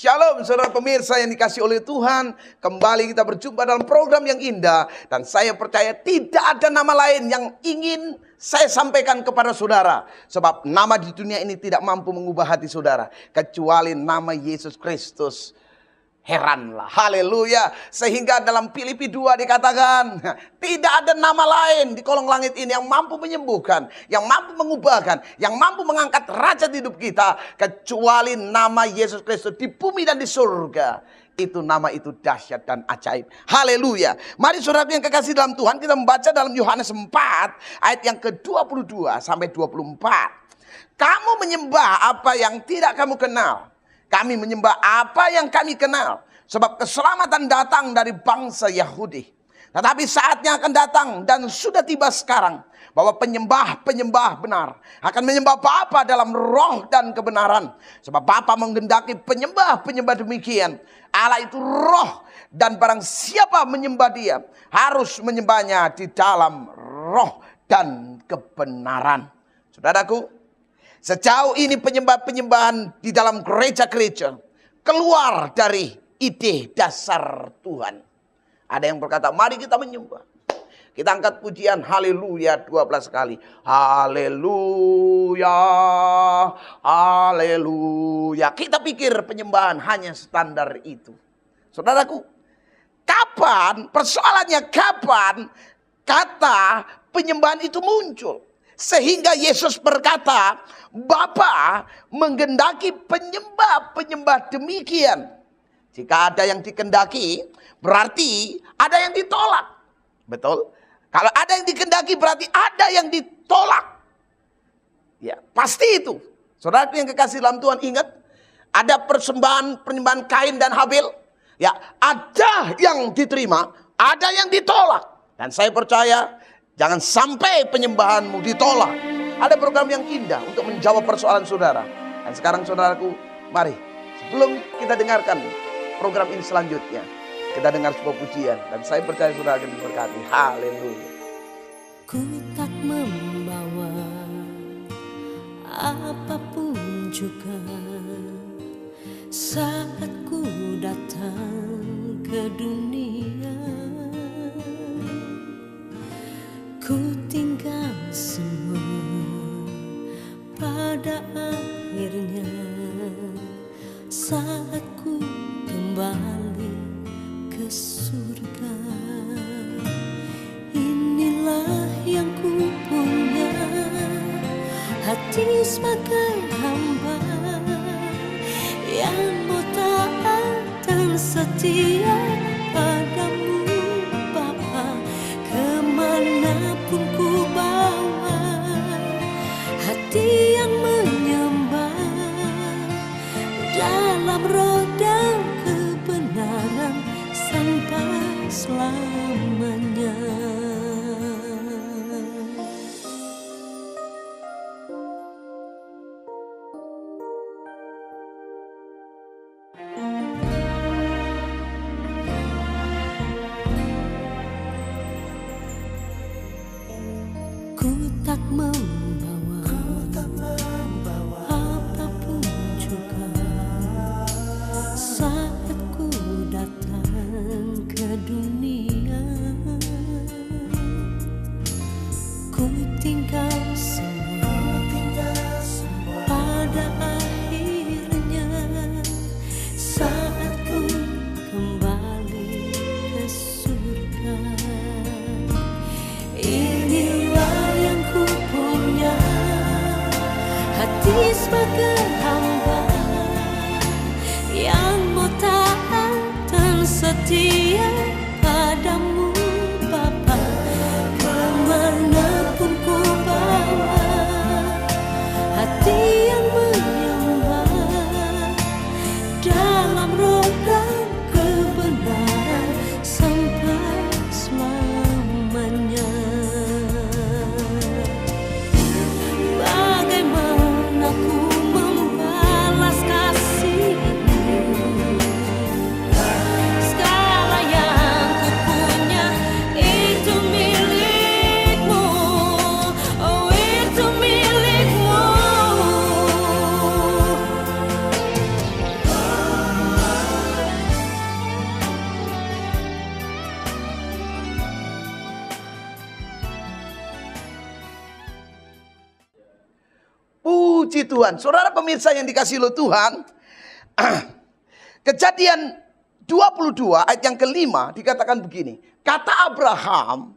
Shalom saudara pemirsa yang dikasih oleh Tuhan. Kembali kita berjumpa dalam program yang indah. Dan saya percaya tidak ada nama lain yang ingin saya sampaikan kepada saudara. Sebab nama di dunia ini tidak mampu mengubah hati saudara. Kecuali nama Yesus Kristus. Heranlah, haleluya. Sehingga dalam Filipi 2 dikatakan, tidak ada nama lain di kolong langit ini yang mampu menyembuhkan, yang mampu mengubahkan, yang mampu mengangkat raja di hidup kita, kecuali nama Yesus Kristus di bumi dan di surga. Itu nama itu dahsyat dan ajaib. Haleluya. Mari saudara yang kekasih dalam Tuhan, kita membaca dalam Yohanes 4 ayat yang ke-22 sampai 24. Kamu menyembah apa yang tidak kamu kenal. Kami menyembah apa yang kami kenal. Sebab keselamatan datang dari bangsa Yahudi. Tetapi saatnya akan datang dan sudah tiba sekarang. Bahwa penyembah-penyembah benar akan menyembah Bapa dalam roh dan kebenaran. Sebab Bapa menghendaki penyembah-penyembah demikian. Allah itu roh. Dan barang siapa menyembah dia, harus menyembahnya di dalam roh dan kebenaran. Saudaraku, sejauh ini penyembahan-penyembahan di dalam gereja-gereja keluar dari ide dasar Tuhan. Ada yang berkata, mari kita menyembah. Kita angkat pujian haleluya 12 kali. Haleluya, haleluya. Kita pikir penyembahan hanya standar itu. Saudaraku, kapan, persoalannya kapan kata penyembahan itu muncul? Sehingga Yesus berkata, Bapa menghendaki penyembah-penyembah demikian. Jika ada yang dikehendaki, berarti ada yang ditolak. Betul? Kalau ada yang dikehendaki, berarti ada yang ditolak. Ya, pasti itu. Saudara yang kekasih dalam Tuhan, ingat, ada penyembahan Kain dan Habil. Ya, ada yang diterima, ada yang ditolak. Dan saya percaya, jangan sampai penyembahanmu ditolak. Ada program yang indah untuk menjawab persoalan saudara. Dan sekarang saudaraku, mari sebelum kita dengarkan program ini selanjutnya, kita dengar sebuah pujian. Dan saya percaya saudara akan diberkati. Haleluya. Ku tak membawa apapun juga saat ku datang ke dunia. Ku tinggal semua pada akhirnya saat ku kembali ke surga. Inilah yang ku punya, hati sebagai hamba yang mau taat dan setia padamu Bapa. Kemanapun ku bawa, hati yang menyembah dalam roh dan kebenaran sampai selamanya. Ku tak membawa apapun juga saat ku datang ke dunia. Ku tinggal semua pada akhirnya saat ku kembali ke surga. Inilah yang ku punya, hati sebagai hamba yang mau taat dan setia padamu Bapa. Kemanapun ku bawa, hati yang menyembah dalam roh dan kebenaran sampai selamanya. Bagaimana ku membalas kasih-Mu, segala yang Puji Tuhan. Saudara pemirsa yang dikasihi oleh Tuhan, Kejadian 22 ayat yang kelima dikatakan begini. Kata Abraham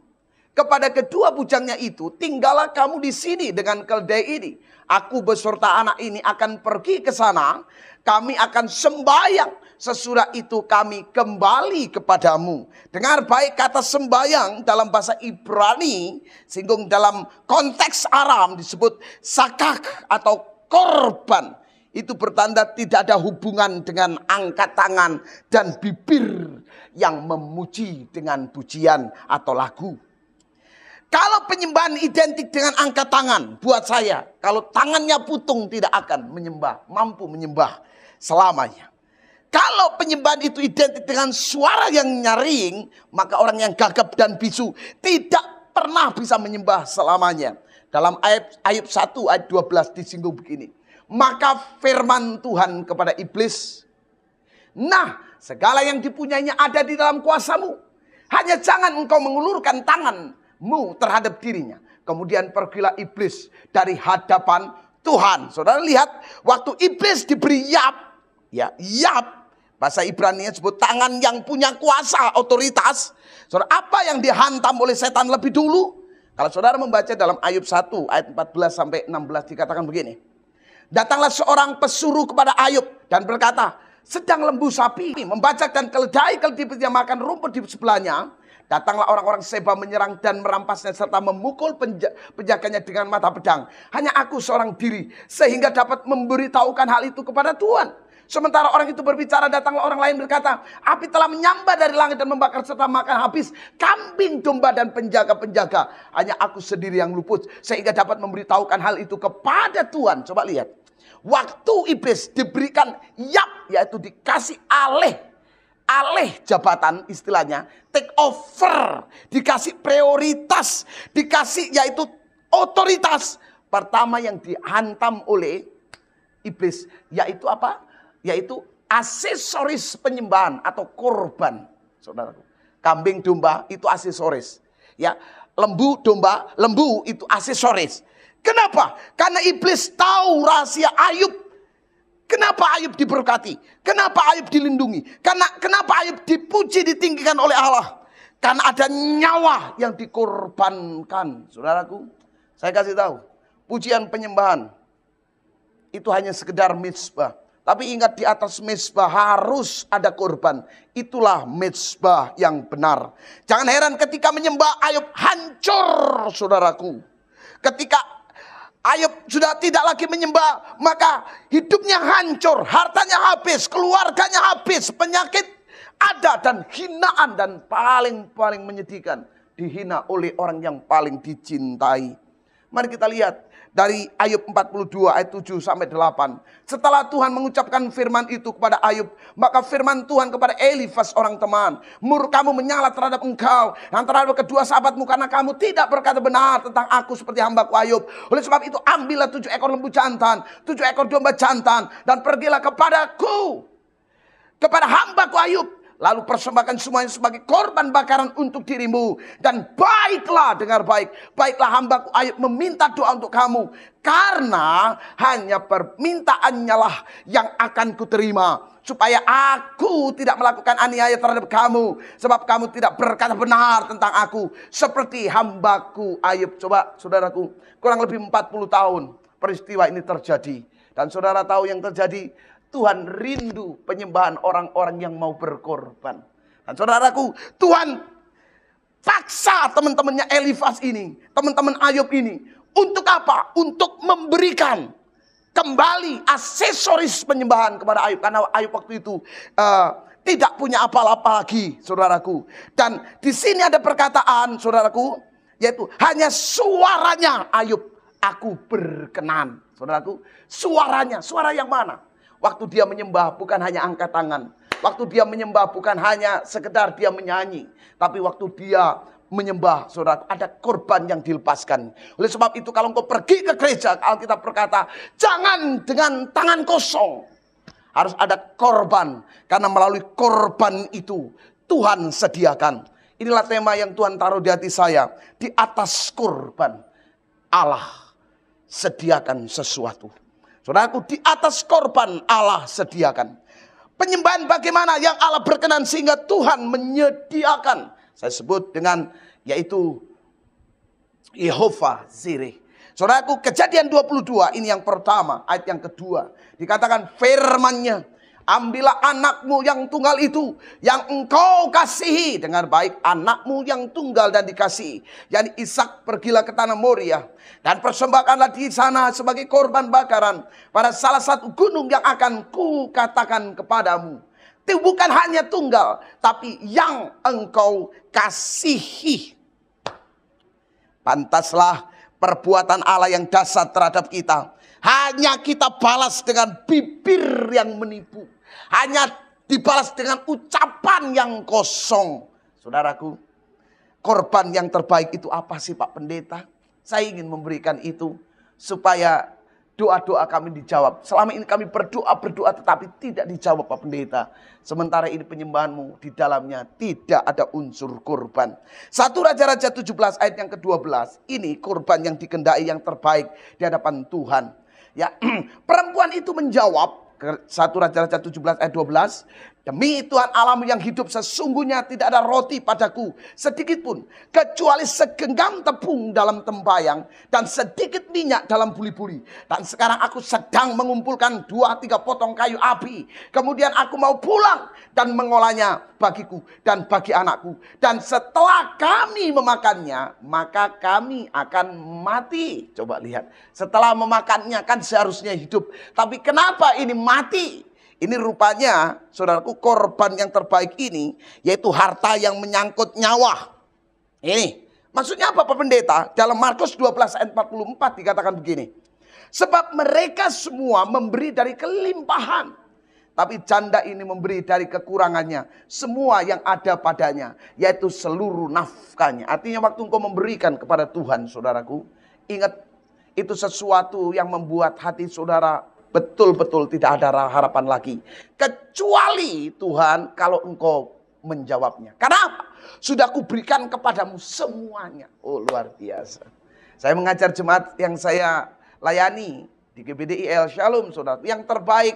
kepada kedua bujangnya itu, tinggallah kamu di sini dengan keledai ini. Aku beserta anak ini akan pergi ke sana. Kami akan sembahyang. Sesudah itu kami kembali kepadamu. Dengar baik kata sembahyang dalam bahasa Ibrani. Singgung dalam konteks Aram disebut sakak atau korban. Itu bertanda tidak ada hubungan dengan angkat tangan dan bibir yang memuji dengan pujian atau lagu. Kalau penyembahan identik dengan angkat tangan, buat saya, kalau tangannya putung tidak akan mampu menyembah selamanya. Kalau penyembahan itu identik dengan suara yang nyaring, maka orang yang gagap dan bisu tidak pernah bisa menyembah selamanya. Dalam Ayub 1 ayat 12 disinggung begini. Maka firman Tuhan kepada iblis, nah segala yang dipunyainya ada di dalam kuasamu. Hanya jangan engkau mengulurkan tanganmu terhadap dirinya. Kemudian pergilah iblis dari hadapan Tuhan. Saudara lihat waktu iblis diberi yap. Bahasa Ibrani disebut tangan yang punya kuasa, otoritas. Saudara, apa yang dihantam oleh setan lebih dulu? Kalau saudara membaca dalam Ayub 1 ayat 14 sampai 16 dikatakan begini. Datanglah seorang pesuruh kepada Ayub dan berkata, sedang lembu sapi membacakkan keledai dia makan rumput di sebelahnya. Datanglah orang-orang Seba menyerang dan merampasnya serta memukul penjaganya dengan mata pedang. Hanya aku seorang diri sehingga dapat memberitahukan hal itu kepada Tuhan. Sementara orang itu berbicara, datanglah orang lain berkata, api telah menyambar dari langit dan membakar serta makan habis kambing, domba dan penjaga-penjaga. Hanya aku sendiri yang luput sehingga dapat memberitahukan hal itu kepada Tuhan. Coba lihat. Waktu iblis diberikan yaitu dikasih alih jabatan istilahnya, take over, dikasih prioritas, dikasih yaitu otoritas. Pertama yang dihantam oleh iblis yaitu apa? Yaitu aksesoris penyembahan atau korban. Saudaraku, kambing domba itu aksesoris. Ya, lembu itu aksesoris. Kenapa? Karena iblis tahu rahasia Ayub. Kenapa Ayub diberkati? Kenapa Ayub dilindungi? Kenapa Ayub dipuji, ditinggikan oleh Allah? Karena ada nyawa yang dikorbankan. Saudaraku, saya kasih tahu. Pujian penyembahan itu hanya sekedar mezbah. Tapi ingat, di atas mezbah harus ada korban. Itulah mezbah yang benar. Jangan heran ketika menyembah Ayub hancur, saudaraku. Ketika Ayub sudah tidak lagi menyembah, maka hidupnya hancur, hartanya habis, keluarganya habis, penyakit ada, dan hinaan, dan paling menyedihkan, dihina oleh orang yang paling dicintai. Mari kita lihat dari Ayub 42 ayat 7 sampai 8. Setelah Tuhan mengucapkan firman itu kepada Ayub, maka firman Tuhan kepada Elifas orang teman, murka kamu menyala terhadap engkau dan terhadap kedua sahabatmu karena kamu tidak berkata benar tentang aku seperti hambaku Ayub. Oleh sebab itu ambillah 7 ekor lembu jantan, 7 ekor domba jantan, dan pergilah kepadaku, kepada hambaku Ayub. Lalu persembahkan semuanya sebagai korban bakaran untuk dirimu. Dan baiklah, dengar baik, baiklah hambaku Ayub meminta doa untuk kamu. Karena hanya permintaannya lah yang akan kuterima. Supaya aku tidak melakukan aniaya terhadap kamu. Sebab kamu tidak berkata benar tentang aku. Seperti hambaku Ayub. Coba saudaraku, kurang lebih 40 tahun peristiwa ini terjadi. Dan saudara tahu yang terjadi, Tuhan rindu penyembahan orang-orang yang mau berkorban. Dan saudaraku, Tuhan paksa teman-temannya Elifas ini, teman-teman Ayub ini. Untuk apa? Untuk memberikan kembali aksesoris penyembahan kepada Ayub. Karena Ayub waktu itu tidak punya apa-apa lagi, saudaraku. Dan di sini ada perkataan, saudaraku, yaitu hanya suaranya Ayub aku berkenan. Saudaraku, suaranya, suara yang mana? Waktu dia menyembah bukan hanya angkat tangan. Waktu dia menyembah bukan hanya sekedar dia menyanyi. Tapi waktu dia menyembah, saudara, ada korban yang dilepaskan. Oleh sebab itu kalau engkau pergi ke gereja, Alkitab berkata, jangan dengan tangan kosong. Harus ada korban. Karena melalui korban itu Tuhan sediakan. Inilah tema yang Tuhan taruh di hati saya. Di atas korban Allah sediakan sesuatu. Saudaraku, di atas korban Allah sediakan. Penyembahan bagaimana yang Allah berkenan sehingga Tuhan menyediakan. Saya sebut dengan yaitu Yehova Jireh. Saudaraku, Kejadian 22 ini yang pertama, ayat yang kedua. Dikatakan firman-Nya, ambillah anakmu yang tunggal itu, yang engkau kasihi dengan baik, anakmu yang tunggal dan dikasihi, yakni Ishak, pergilah ke tanah Moria, dan persembahkanlah di sana sebagai korban bakaran pada salah satu gunung yang akan kukatakan kepadamu. Itu bukan hanya tunggal, tapi yang engkau kasihi. Pantaslah perbuatan Allah yang dahsyat terhadap kita hanya kita balas dengan bibir yang menipu. Hanya dibalas dengan ucapan yang kosong. Saudaraku, korban yang terbaik itu apa sih Pak Pendeta? Saya ingin memberikan itu supaya doa-doa kami dijawab. Selama ini kami berdoa tetapi tidak dijawab Pak Pendeta. Sementara ini penyembahanmu di dalamnya tidak ada unsur korban. 1 Raja-Raja 17 ayat yang ke-12. Ini korban yang dikendaki yang terbaik di hadapan Tuhan. Ya, perempuan itu menjawab, 1 Raja-Raja 17 ayat 12. Demi Tuhan Allahmu yang hidup, sesungguhnya tidak ada roti padaku sedikit pun, kecuali segenggam tepung dalam tempayang dan sedikit minyak dalam buli-buli. Dan sekarang aku sedang mengumpulkan 2-3 potong kayu api. Kemudian aku mau pulang dan mengolahnya bagiku dan bagi anakku. Dan setelah kami memakannya, maka kami akan mati. Coba lihat, setelah memakannya kan seharusnya hidup. Tapi kenapa ini mati? Ini rupanya, saudaraku, korban yang terbaik ini, yaitu harta yang menyangkut nyawa. Ini, maksudnya apa Pak Pendeta? Dalam Markus 12 ayat 44 dikatakan begini. Sebab mereka semua memberi dari kelimpahan, tapi janda ini memberi dari kekurangannya. Semua yang ada padanya, yaitu seluruh nafkahnya. Artinya waktu engkau memberikan kepada Tuhan, saudaraku, ingat, itu sesuatu yang membuat hati saudara betul-betul tidak ada harapan lagi. Kecuali Tuhan kalau engkau menjawabnya. Karena apa? Sudah kuberikan kepadamu semuanya. Oh, luar biasa. Saya mengajar jemaat yang saya layani di GBDI El Shalom, saudara. Yang terbaik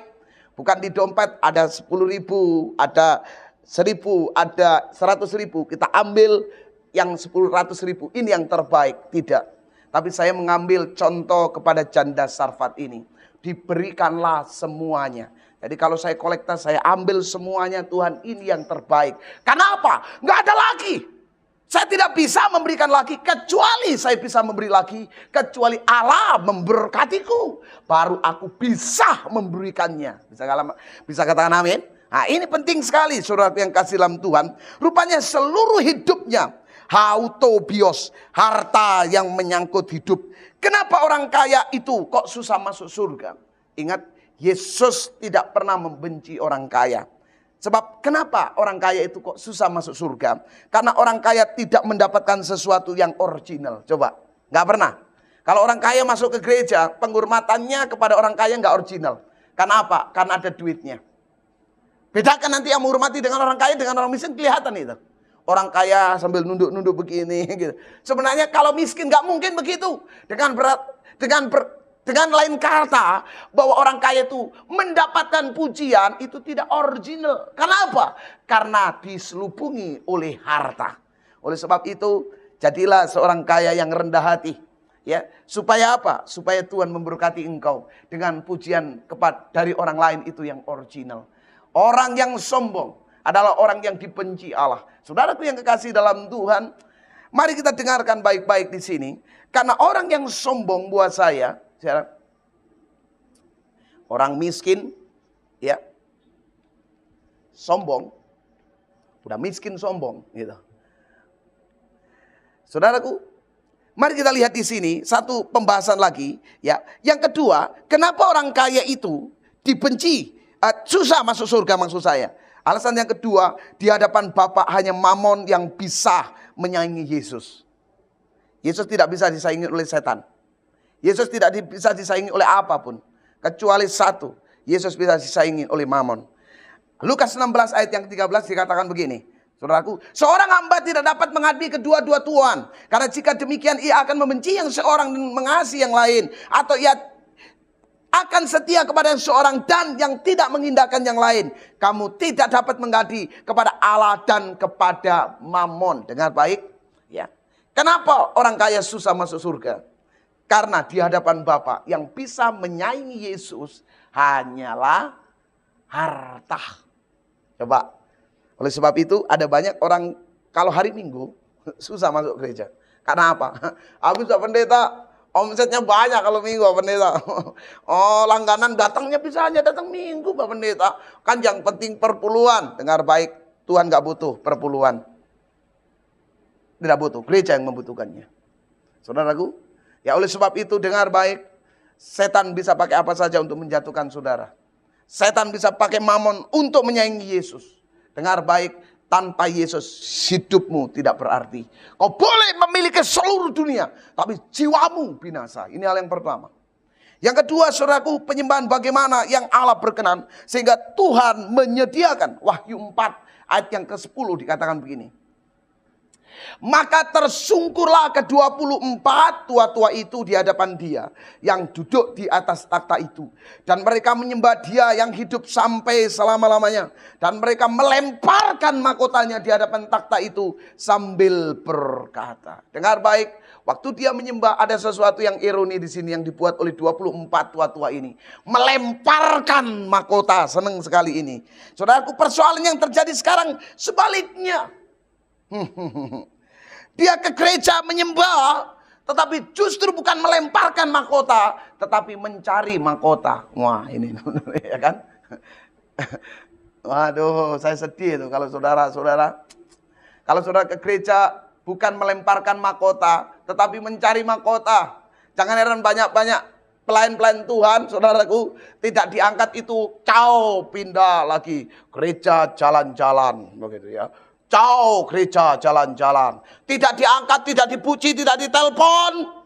bukan di dompet ada 10.000, ada 1.000, ada 100.000. Kita ambil yang 100.000. Ini yang terbaik. Tidak. Tapi saya mengambil contoh kepada janda Sarfat ini. Diberikanlah semuanya. Jadi kalau saya kolekta, saya ambil semuanya. Tuhan, ini yang terbaik. Karena apa? Nggak ada lagi. Saya tidak bisa memberikan lagi. Kecuali saya bisa memberi lagi. Kecuali Allah memberkatiku. Baru aku bisa memberikannya. Bisa katakan amin? Nah, ini penting sekali saudara yang kasih dalam Tuhan. Rupanya seluruh hidupnya hautobios, harta yang menyangkut hidup. Kenapa orang kaya itu kok susah masuk surga? Ingat, Yesus tidak pernah membenci orang kaya. Sebab kenapa orang kaya itu kok susah masuk surga? Karena orang kaya tidak mendapatkan sesuatu yang original. Coba, nggak pernah. Kalau orang kaya masuk ke gereja, penghormatannya kepada orang kaya nggak original. Karena apa? Karena ada duitnya. Bedakan nanti yang menghormati dengan orang kaya dengan orang miskin, kelihatan itu. Orang kaya sambil nunduk-nunduk begini gitu. Sebenarnya kalau miskin nggak mungkin begitu. Dengan lain kata bahwa orang kaya itu mendapatkan pujian itu tidak original. Kenapa? Karena diselubungi oleh harta. Oleh sebab itu jadilah seorang kaya yang rendah hati. Ya, supaya apa? Supaya Tuhan memberkati engkau dengan pujian dari orang lain itu yang original. Orang yang sombong adalah orang yang dibenci Allah. Saudaraku yang kekasih dalam Tuhan, mari kita dengarkan baik-baik di sini. Karena orang yang sombong buat saya orang miskin, ya, sombong, udah miskin sombong, gitu. Saudaraku, mari kita lihat di sini satu pembahasan lagi, ya. Yang kedua, kenapa orang kaya itu dibenci, susah masuk surga maksud saya. Alasan yang kedua, di hadapan Bapa hanya Mamon yang bisa menyaingi Yesus. Yesus tidak bisa disaingi oleh setan. Yesus tidak bisa disaingi oleh apapun. Kecuali satu, Yesus bisa disaingi oleh Mamon. Lukas 16 ayat yang 13 dikatakan begini. Saudaraku, seorang hamba tidak dapat mengabdi kedua-dua tuan. Karena jika demikian ia akan membenci yang seorang dan mengasihi yang lain. akan setia kepada seorang dan yang tidak mengindahkan yang lain. Kamu tidak dapat mengabdi kepada Allah dan kepada Mammon. Dengar baik, ya. Kenapa orang kaya susah masuk surga? Karena di hadapan Bapa yang bisa menyaingi Yesus hanyalah harta. Coba. Oleh sebab itu ada banyak orang kalau hari Minggu susah masuk gereja. Karena apa? Habis Pak Pendeta, omsetnya banyak kalau Minggu Pak Pendeta. Oh, langganan datangnya bisa hanya datang Minggu Pak Pendeta. Kan yang penting perpuluhan. Dengar baik, Tuhan gak butuh perpuluhan. Tidak butuh, gereja yang membutuhkannya. Saudaraku, ya oleh sebab itu dengar baik, setan bisa pakai apa saja untuk menjatuhkan saudara. Setan bisa pakai Mammon untuk menyaingi Yesus. Dengar baik, tanpa Yesus hidupmu tidak berarti. Kau boleh memiliki seluruh dunia, tapi jiwamu binasa. Ini hal yang pertama. Yang kedua, saudaraku, penyembahan bagaimana yang Allah berkenan sehingga Tuhan menyediakan. Wahyu 4 ayat yang ke-10 dikatakan begini. Maka tersungkurlah ke-24 tua-tua itu di hadapan dia yang duduk di atas takhta itu. Dan mereka menyembah dia yang hidup sampai selama-lamanya. Dan mereka melemparkan mahkotanya di hadapan takhta itu sambil berkata. Dengar baik, waktu dia menyembah ada sesuatu yang ironi di sini yang dibuat oleh 24 tua-tua ini. Melemparkan mahkota, senang sekali ini. Saudaraku, persoalan yang terjadi sekarang sebaliknya. Dia ke gereja menyembah, tetapi justru bukan melemparkan mahkota, tetapi mencari mahkota. Wah, ini ya kan? Waduh, saya sedih itu kalau saudara ke gereja bukan melemparkan mahkota, tetapi mencari mahkota. Jangan heran banyak-banyak pelayan-pelayan Tuhan, saudaraku, tidak diangkat itu, pindah lagi gereja jalan-jalan, begitu ya. Gereja jalan-jalan. Tidak diangkat, tidak dipuji, tidak ditelepon.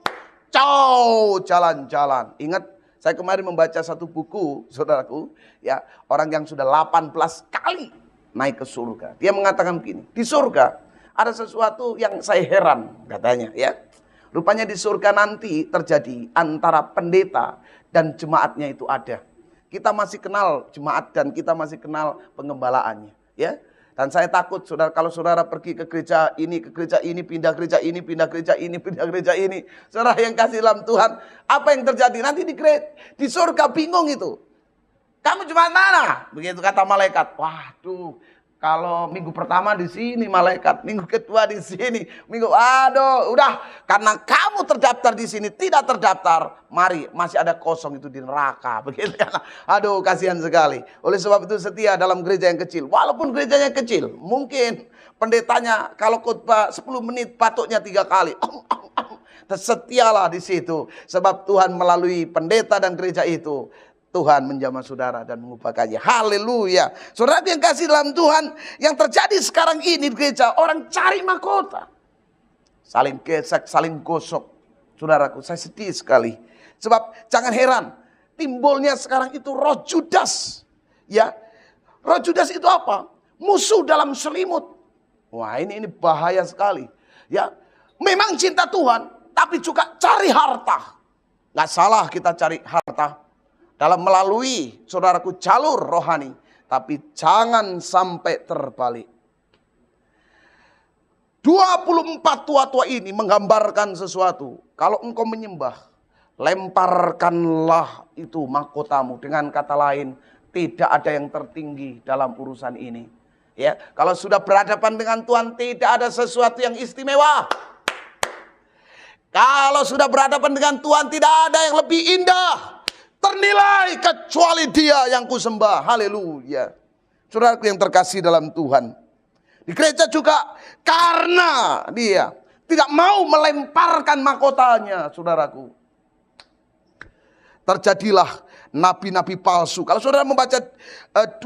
Jalan-jalan. Ingat, saya kemarin membaca satu buku, saudaraku. Ya, orang yang sudah 18 kali naik ke surga. Dia mengatakan begini, di surga ada sesuatu yang saya heran, katanya. Ya, rupanya di surga nanti terjadi antara pendeta dan jemaatnya itu ada. Kita masih kenal jemaat dan kita masih kenal pengembalaannya. Ya. Dan saya takut saudara, kalau saudara pergi ke gereja ini, pindah gereja ini, pindah gereja ini, pindah gereja ini. Saudara yang kasih dalam Tuhan, apa yang terjadi? Nanti di surga bingung itu. Kamu cuma mana? Begitu kata malaikat. Waduh, kalau minggu pertama di sini malaikat, minggu kedua di sini, udah. Karena kamu terdaftar di sini, tidak terdaftar, mari masih ada kosong itu di neraka, begitu ya. Aduh, kasihan sekali. Oleh sebab itu setia dalam gereja yang kecil, walaupun gerejanya kecil, mungkin pendetanya kalau khotbah 10 menit batuknya 3 kali. Setialah di situ, sebab Tuhan melalui pendeta dan gereja itu. Tuhan menjamah saudara dan mengubahkannya. Haleluya. Saudara yang kasih dalam Tuhan, yang terjadi sekarang ini di gereja, orang cari mahkota. Saling gesek, saling gosok. Saudaraku, saya sedih sekali. Sebab jangan heran, timbulnya sekarang itu roh Judas. Ya, roh Judas itu apa? Musuh dalam selimut. Wah, ini bahaya sekali. Ya, memang cinta Tuhan, tapi juga cari harta. Nggak salah kita cari harta. Dalam melalui, saudaraku, jalur rohani. Tapi jangan sampai terbalik. 24 tua-tua ini menggambarkan sesuatu. Kalau engkau menyembah, lemparkanlah itu mahkotamu. Dengan kata lain, tidak ada yang tertinggi dalam urusan ini. Ya, kalau sudah berhadapan dengan Tuhan, tidak ada sesuatu yang istimewa. Kalau sudah berhadapan dengan Tuhan, tidak ada yang lebih indah ternilai kecuali Dia yang kusembah. Haleluya. Saudaraku yang terkasih dalam Tuhan. Di gereja juga karena dia tidak mau melemparkan mahkotanya, saudaraku. Terjadilah nabi-nabi palsu. Kalau saudara membaca 2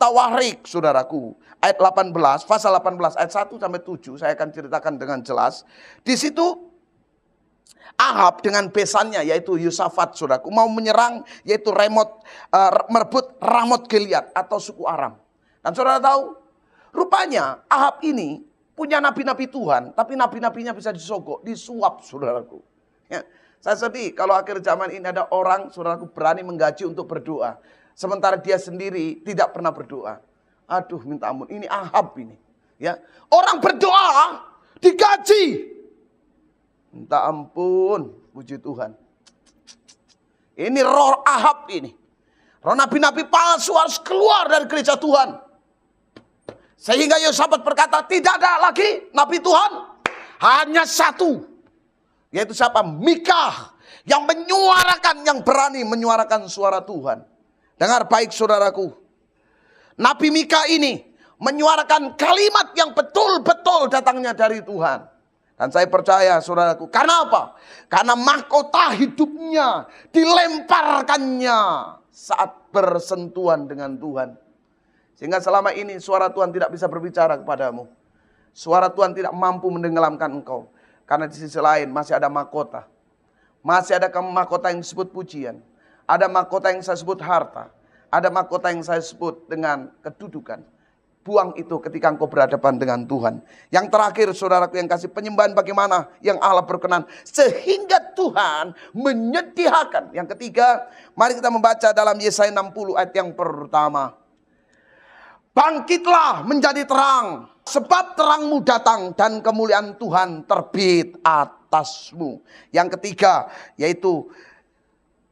Tawarik, saudaraku, ayat 18, pasal 18 ayat 1 sampai 7, saya akan ceritakan dengan jelas. Di situ Ahab dengan besannya yaitu Yosafat, saudaraku, mau menyerang yaitu merebut Ramot Gilead atau suku Aram. Dan saudara tahu, rupanya Ahab ini punya nabi-nabi Tuhan, tapi nabi-nabinya bisa disogok, disuap, saudaraku. Ya. Saya sedih kalau akhir zaman ini ada orang, saudaraku, berani menggaji untuk berdoa. Sementara dia sendiri tidak pernah berdoa. Aduh, minta ampun. Ini Ahab ini. Ya, orang berdoa digaji. Minta ampun, puji Tuhan. Ini roh Ahab ini. Roh nabi-nabi palsu harus keluar dari gereja Tuhan. Sehingga Yosafat berkata, tidak ada lagi nabi Tuhan. Hanya satu. Yaitu siapa? Mikah. Yang menyuarakan, yang berani menyuarakan suara Tuhan. Dengar baik saudaraku. Nabi Mikah ini menyuarakan kalimat yang betul-betul datangnya dari Tuhan. Dan saya percaya saudaraku. Karena apa? Karena mahkota hidupnya dilemparkannya saat bersentuhan dengan Tuhan. Sehingga selama ini suara Tuhan tidak bisa berbicara kepadamu. Suara Tuhan tidak mampu menenggelamkan engkau. Karena di sisi lain masih ada mahkota. Masih ada mahkota yang disebut pujian. Ada mahkota yang saya sebut harta. Ada mahkota yang saya sebut dengan kedudukan. Buang itu ketika engkau berhadapan dengan Tuhan. Yang terakhir saudaraku yang kasih penyembahan bagaimana yang Allah berkenan. Sehingga Tuhan menyediakan. Yang ketiga, mari kita membaca dalam Yesaya 60 ayat yang pertama. Bangkitlah menjadi terang. Sebab terangmu datang dan kemuliaan Tuhan terbit atasmu. Yang ketiga yaitu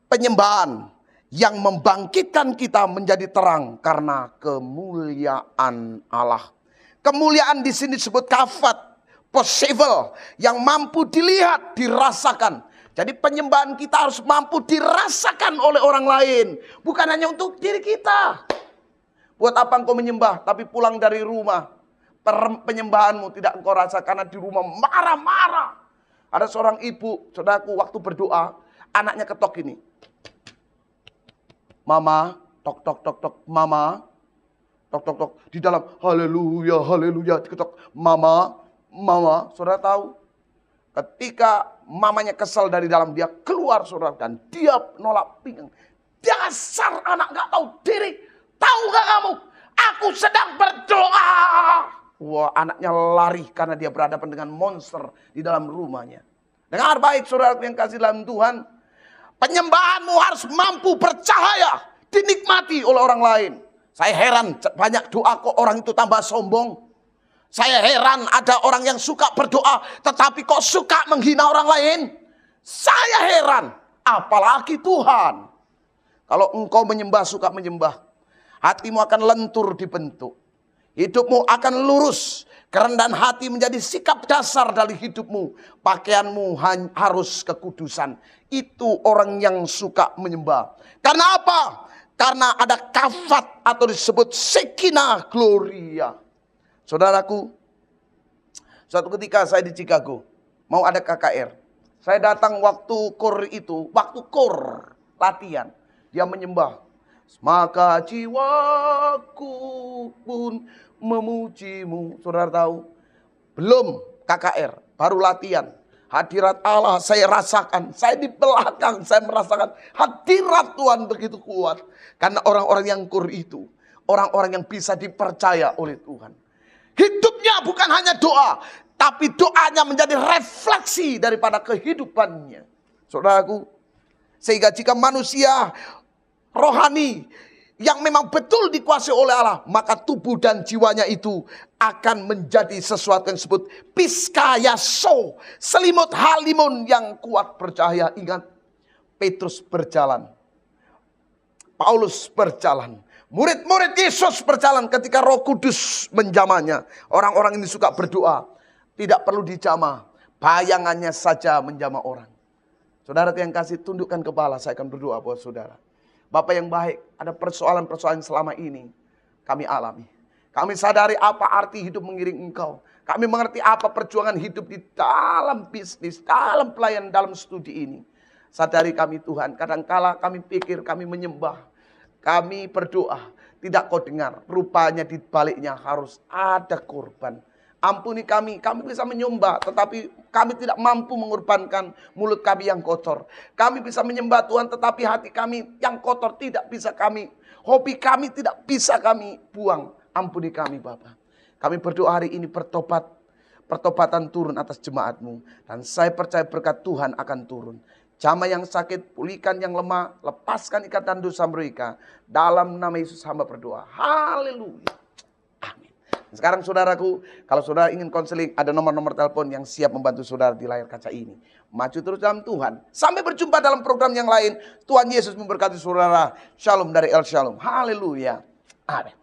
penyembahan yang membangkitkan kita menjadi terang karena kemuliaan Allah. Kemuliaan di sini disebut kafat, possible, yang mampu dilihat, dirasakan. Jadi penyembahan kita harus mampu dirasakan oleh orang lain, bukan hanya untuk diri kita. Buat apa engkau menyembah tapi pulang dari rumah penyembahanmu tidak engkau rasa karena di rumah marah-marah. Ada seorang ibu, saudaraku, waktu berdoa, anaknya ketok ini. Mama, tok tok tok tok, mama, tok tok tok. Di dalam haleluya, haleluya, ketok, mama, mama. Saudara tahu, ketika mamanya kesal dari dalam, dia keluar saudara dan dia nolak pinggang. Dasar anak gak tahu diri. Tahu gak kamu? Aku sedang berdoa. Wah, anaknya lari karena dia berhadapan dengan monster di dalam rumahnya. Dengar baik saudara yang kasih dalam Tuhan. Penyembahanmu harus mampu bercahaya, dinikmati oleh orang lain. Saya heran banyak doa kok orang itu tambah sombong. Saya heran ada orang yang suka berdoa tetapi kok suka menghina orang lain. Saya heran, apalagi Tuhan. Kalau engkau menyembah, suka menyembah, hatimu akan lentur dibentuk. Hidupmu akan lurus. Kerendahan hati menjadi sikap dasar dari hidupmu. Pakaianmu harus kekudusan. Itu orang yang suka menyembah. Karena apa? Karena ada kafat atau disebut Shekinah Gloria. Saudaraku, suatu ketika saya di Chicago, mau ada KKR. Saya datang waktu kor itu, waktu kor latihan. Dia menyembah. Maka jiwaku pun memujimu. Saudara tahu, belum KKR, baru latihan. Hadirat Allah saya rasakan. Saya di belakang, saya merasakan hadirat Tuhan begitu kuat. Karena orang-orang yang kur itu, orang-orang yang bisa dipercaya oleh Tuhan. Hidupnya bukan hanya doa, tapi doanya menjadi refleksi daripada kehidupannya. Saudaraku, sehingga jika manusia rohani yang memang betul dikuasai oleh Allah, maka tubuh dan jiwanya itu akan menjadi sesuatu yang disebut piskayaso, selimut halimun yang kuat bercahaya. Ingat, Petrus berjalan, Paulus berjalan, murid-murid Yesus berjalan ketika Roh Kudus menjamahnya. Orang-orang ini suka berdoa, tidak perlu dijamah, bayangannya saja menjamah orang. Saudara yang kasih, tundukkan kepala, saya akan berdoa buat saudara. Bapak yang baik, ada persoalan-persoalan selama ini kami alami. Kami sadari apa arti hidup mengiring engkau. Kami mengerti apa perjuangan hidup di dalam bisnis, dalam pelayanan, dalam studi ini. Sadari kami Tuhan, kadangkala kami pikir kami menyembah, kami berdoa, tidak kau dengar. Rupanya di baliknya harus ada korban. Ampuni kami bisa menyembah, tetapi kami tidak mampu mengorbankan mulut kami yang kotor. Kami bisa menyembah Tuhan, tetapi hati kami yang kotor tidak bisa kami, hobi kami tidak bisa kami buang. Ampuni kami Bapa. Kami berdoa hari ini pertobatan turun atas jemaat-Mu. Dan saya percaya berkat Tuhan akan turun. Jamah yang sakit, pulihkan yang lemah, lepaskan ikatan dosa mereka. Dalam nama Yesus hamba berdoa. Haleluya. Amin. Sekarang saudaraku, kalau saudara ingin konseling, ada nomor-nomor telepon yang siap membantu saudara di layar kaca ini. Maju terus dalam Tuhan. Sampai berjumpa dalam program yang lain. Tuhan Yesus memberkati saudara. Shalom dari El Shalom. Haleluya. Amin.